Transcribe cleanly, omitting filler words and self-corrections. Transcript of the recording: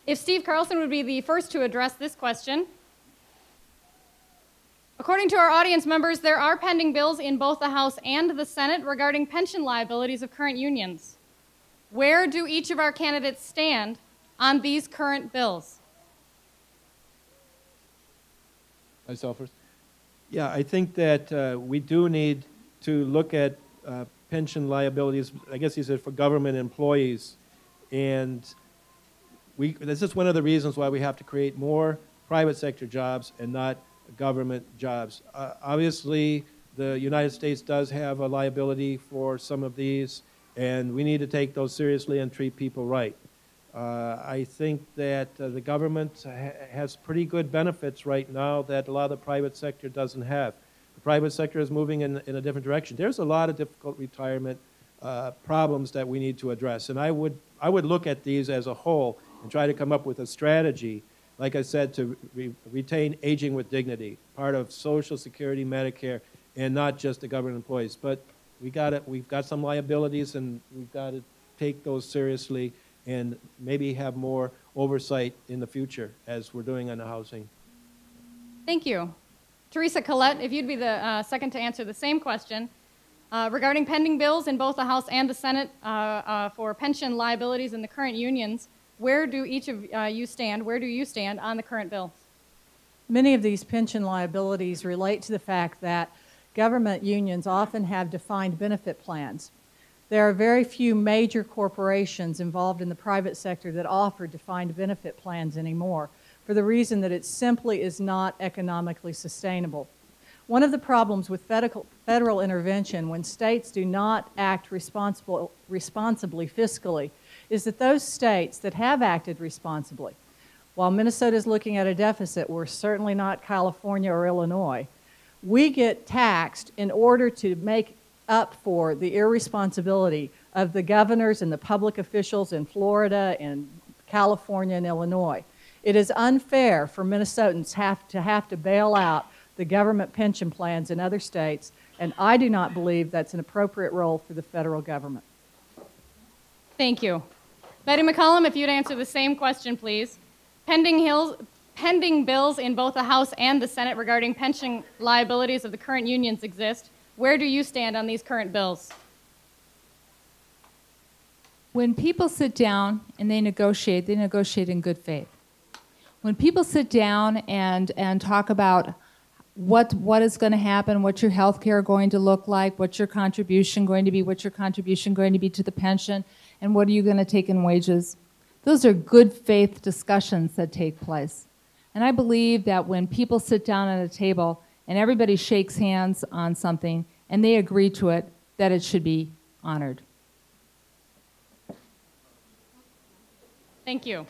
If Steve Carlson would be the first to address this question. According to our audience members, there are pending bills in both the House and the Senate regarding pension liabilities of current unions. Where do each of our candidates stand on these current bills? Myself first. Yeah, I think that we do need to look at pension liabilities, I guess he said for government employees. And this is one of the reasons why we have to create more private sector jobs and not government jobs. Obviously, the United States does have a liability for some of these, and we need to take those seriously and treat people right. I think that the government has pretty good benefits right now that a lot of the private sector doesn't have. The private sector is moving in a different direction. There's a lot of difficult retirement problems that we need to address, and I would look at these as a whole and try to come up with a strategy, like I said, to retain aging with dignity, part of Social Security, Medicare, and not just the government employees. But we've got some liabilities, and we've got to take those seriously and maybe have more oversight in the future, as we're doing on the housing. Thank you. Teresa Collette, if you'd be the second to answer the same question. Regarding pending bills in both the House and the Senate for pension liabilities in the current unions, where do each of you stand? Where do you stand on the current bill? Many of these pension liabilities relate to the fact that government unions often have defined benefit plans. There are very few major corporations involved in the private sector that offer defined benefit plans anymore, for the reason that it simply is not economically sustainable. One of the problems with federal intervention when states do not act responsibly fiscally is that those states that have acted responsibly, while Minnesota is looking at a deficit, we're certainly not California or Illinois, we get taxed in order to make up for the irresponsibility of the governors and the public officials in Florida and California and Illinois. It is unfair for Minnesotans to have to bail out the government pension plans in other states, and I do not believe that's an appropriate role for the federal government. Thank you. Betty McCollum, if you'd answer the same question, please. Pending bills in both the House and the Senate regarding pension liabilities of the current unions exist. Where do you stand on these current bills? When people sit down and they negotiate in good faith. When people sit down and talk about what is going to happen, what's your health care going to look like, what's your contribution going to be, what's your contribution going to be to the pension, and what are you going to take in wages? Those are good faith discussions that take place. And I believe that when people sit down at a table and everybody shakes hands on something and they agree to it, that it should be honored. Thank you.